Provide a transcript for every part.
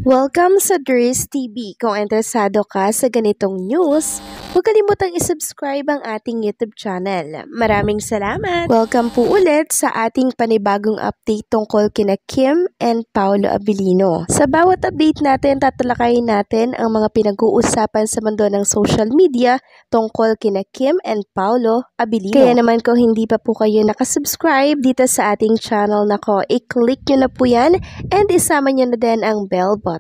Welcome sa Dries TV. Kung interesado ka sa ganitong news, huwag kalimutang isubscribe ang ating YouTube channel. Maraming salamat! Welcome po ulit sa ating panibagong update tungkol kina Kim and Paolo Abilino. Sa bawat update natin, tatalakayin natin ang mga pinag-uusapan sa mundo ng social media tungkol kina Kim and Paolo Abilino. Kaya naman kung hindi pa po kayo nakasubscribe dito sa ating channel nako, i-click nyo na po yan and isama nyo na din ang bell button.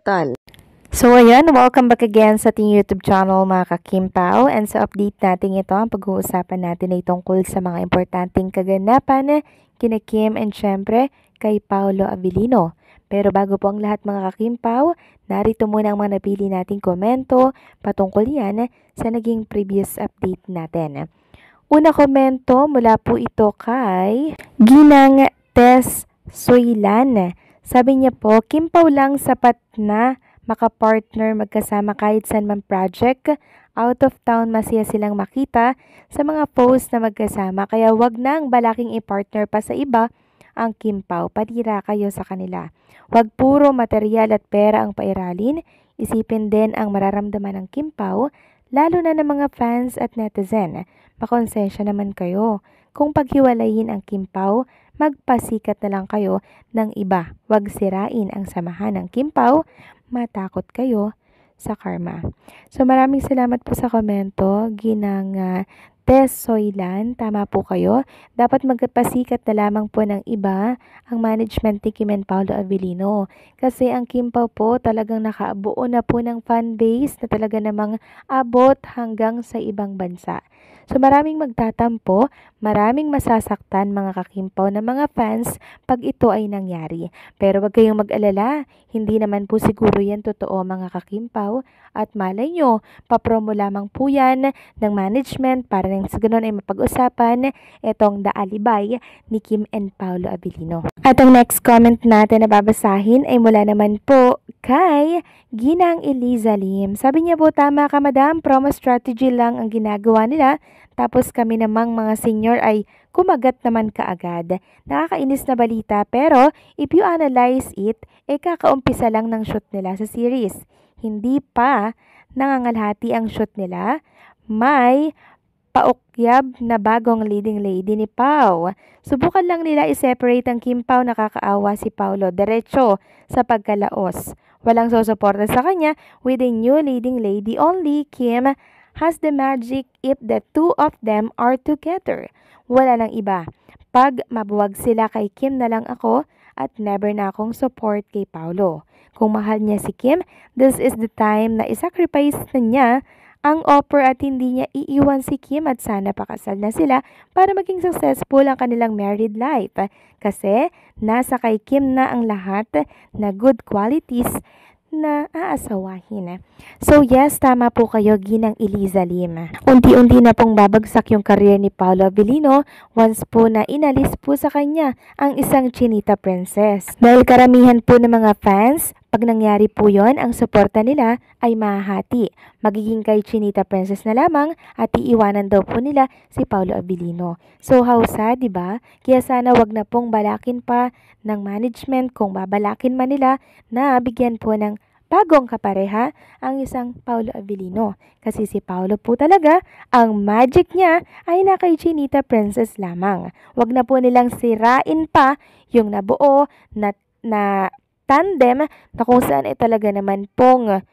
So ayan, welcome back again sa ating YouTube channel mga ka-Kimpao, and sa update natin ito, ang pag-uusapan natin ay tungkol sa mga importanteng kaganapan kina Kim and syempre kay Paolo Abilino. Pero bago po ang lahat mga ka-Kimpao, narito muna ang mga napili nating komento patungkol yan sa naging previous update natin. Una komento mula po ito kay Ginang Tess Soylan. Sabi niya po, Kimpao lang sapat na makapartner magkasama kahit saan man project. Out of town masaya silang makita sa mga post na magkasama. Kaya wag nang balaking i-partner pa sa iba ang Kimpao. Patira kayo sa kanila. Wag puro material at pera ang pairalin. Isipin din ang mararamdaman ng Kimpao, lalo na ng mga fans at netizen. Makonsensya naman kayo. Kung paghiwalayin ang Kimpao, magpasikat na lang kayo ng iba. Huwag sirain ang samahan ng Kimpao, matakot kayo sa karma. So maraming salamat po sa komento, Ginang Tess Soylan. Tama po kayo. Dapat magpasikat na lamang po ng iba ang management ni Kim and Paolo Abilino. Kasi ang Kimpao po talagang nakabuo na po ng fan base na talaga namang abot hanggang sa ibang bansa. So maraming magtatampo, maraming masasaktan mga ka-Kimpao na mga fans pag ito ay nangyari. Pero wag kayong mag-alala, hindi naman po siguro yan totoo mga ka-Kimpao. At malay nyo, papromo lamang po yan ng management para nang sa ganun ay mapag-usapan itong daalibay ni Kim and Paolo Abilino. At ang next comment natin na babasahin ay mula naman po kay Ginang Eliza Lim. Sabi niya po, tama ka madam, promo strategy lang ang ginagawa nila. Tapos kami namang mga senior ay kumagat naman kaagad. Nakakainis na balita pero if you analyze it, kakaumpisa lang ng shoot nila sa series. Hindi pa nangangalhati ang shoot nila. May paukyab na bagong leading lady ni Pao. Subukan lang nila i-separate ang Kimpao, nakakaawa si Paolo. Diretso sa pagkalaos. Walang susuporta sa kanya with a new leading lady. Only Kim has the magic if the two of them are together. Wala nang iba. Pag mabuwag sila kay Kim na lang ako at never na akong support kay Paolo. Kung mahal niya si Kim, this is the time na isacrifice na niya ang offer at hindi niya iiwan si Kim at sana pakasal na sila para maging successful ang kanilang married life. Kasi nasa kay Kim na ang lahat na good qualities na aasawahin. So yes, tama po kayo, Ginang Eliza Lim. Unti-unti na pong babagsak yung career ni Paolo Abilino once po na inalis po sa kanya ang isang Chinita Princess. Dahil karamihan po ng mga fans, pag nangyari po yon, ang suporta nila ay mahahati. Magiging kay Chinita Princess na lamang at iiwanan daw po nila si Paolo Abilino. So how sad, diba? Kaya sana wag na pong balakin pa ng management, kung babalakin man nila, na bigyan po ng bagong kapareha ang isang Paolo Abilino. Kasi si Paolo po talaga, ang magic niya ay na kay Chinita Princess lamang. Wag na po nilang sirain pa yung nabuo na tandem na kung saan ay talaga naman pong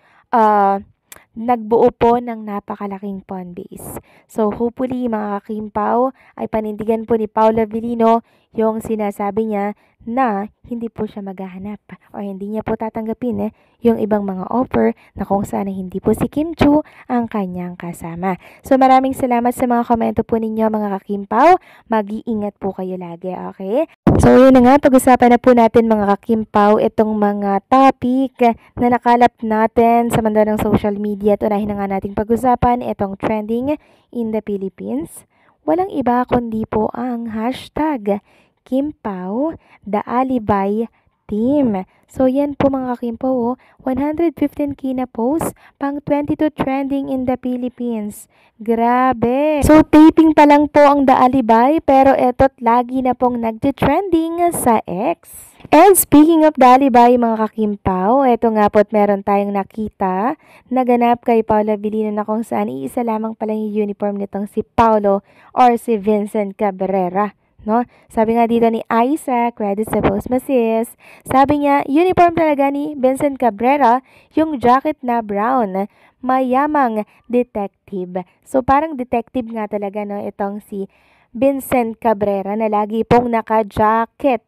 nagbuo po ng napakalaking fan base. So hopefully mga ka-Kimpao ay panindigan po ni Paolo Abilino yung sinasabi niya na hindi po siya maghahanap o hindi niya po tatanggapin yung ibang mga offer na kung saan hindi po si Kim Chiu ang kanyang kasama. So maraming salamat sa mga komento po ninyo mga ka-Kimpao. Mag-iingat po kayo lagi, okay? So yun na nga, pag-usapan na po natin mga ka-Kimpao itong mga topic na nakalap natin sa mundo ng social media. At unahin na nga nating pag-usapan itong trending in the Philippines. Walang iba kundi po ang hashtag Kimpao Daalibay team. So, yan po mga kakimpo, 115k na post, pang 22 trending in the Philippines. Grabe! So, taping pa lang po ang The Alibay, pero eto't lagi na pong nagtitrending sa X. And speaking of The Alibay, mga kakimpaw, eto nga po't meron tayong nakita na ganap kay Paolo Abilino na kung saan iisa lamang pala yung uniform nitong si Paulo or si Vincent Cabrera. No? Sabi nga dito ni Isaac, credit sa post masis, sabi niya, uniform talaga ni Vincent Cabrera, yung jacket na brown, mayamang detective. So parang detective nga talaga no itong si Vincent Cabrera na lagi pong naka-jacket,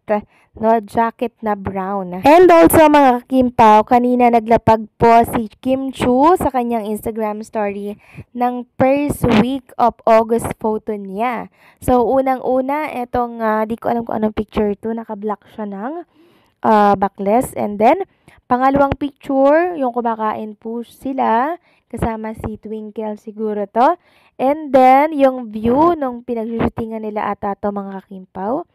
no, jacket na brown. And also mga kakimpaw, kanina naglapag po si Kim Chu sa kanyang Instagram story ng first week of August photo niya. So unang-una, etong di ko alam kung anong picture to, naka-black siya ng backless, and then pangalawang picture, yung kumakain po sila kasama si Twinkle siguro to. And then, yung view nung pinag-shootingan nila ata to mga kakimpaw.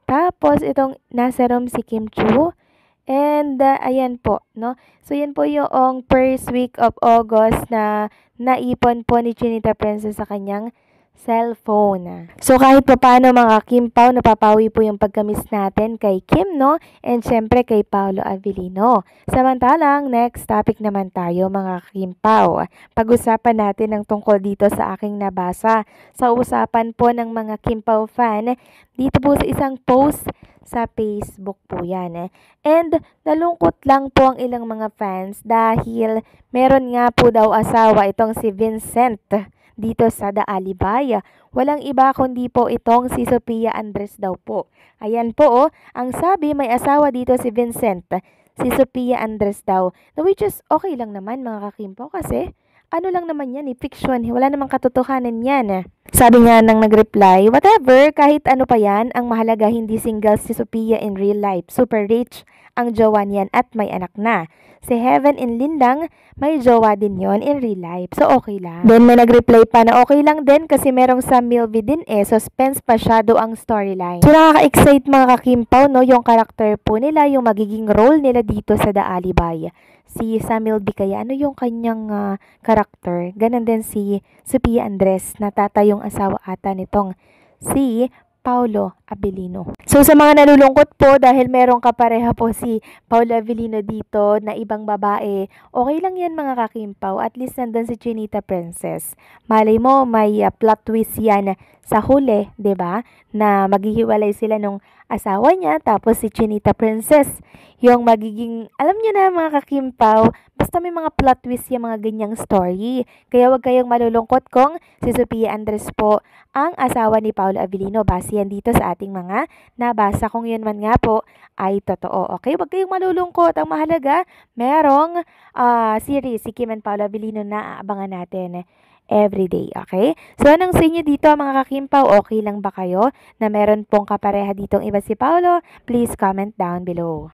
Tapos, itong nasa room si Kim Chu. And, ayan po, no? So, yan po yung first week of August na naipon po ni Chinita Princess sa kanyang cellphone. So, kahit pa paano mga Kimpaw, napapawi po yung pagkamis natin kay Kim, no? And syempre kay Paolo Abilino. Samantalang, next topic naman tayo mga Kimpaw. Pag-usapan natin ang tungkol dito sa aking nabasa. Sa usapan po ng mga Kimpaw fan, dito po sa isang post sa Facebook po yan. And nalungkot lang po ang ilang mga fans dahil meron nga po daw asawa itong si Vincent dito sa The Alibay. Walang iba kundi po itong si Sophia Andres daw po. Ayan po ang sabi may asawa dito si Vincent, si Sophia Andres daw. No, which is okay lang naman mga kakimpo kasi ano lang naman yan fiction, wala namang katotohanan yan. Sabi nga nang nag-reply, whatever, kahit ano pa yan, ang mahalaga hindi single si Sophia in real life. Super rich ang jowa niyan at may anak na. Si Heaven in Lindang, may jowa din yon in real life. So, okay lang. Then, may nag-reply pa na okay lang din kasi merong sa Milby din suspense pa masyado ang storyline. So, nakaka-excite mga kakimpaw, no, yung karakter po nila, yung magiging role nila dito sa The Alibay. Si Samuel B. Kaya, ano yung kanyang karakter? Ganon din si Sophia Andres, na tatayong asawa ata nitong si Paulo Abilino. So sa mga nalulungkot po dahil merong kapareha po si Paulo Abilino dito na ibang babae, okay lang yan mga kakimpaw, at least nandun si Chinita Princess. Malay mo may plot twist yan sa huli, 'di ba? Na maghihiwalay sila nung asawa niya tapos si Chinita Princess yung magiging, alam niyo na mga kakimpaw, basta may mga plot twist yung mga ganyang story. Kaya wag kayong malulungkot kung si Sophia Andres po ang asawa ni Paulo Abilino. Base yan dito sa ating mga nabasa, kung yun man nga po ay totoo. Okay, wag kayong malulungkot. Ang mahalaga, merong series si Kim and Paulo Abilino na aabangan natin everyday, okay? So, anong sa inyo dito mga kakimpaw? Okay lang ba kayo na meron pong kapareha ditong iba si Paulo? Please comment down below.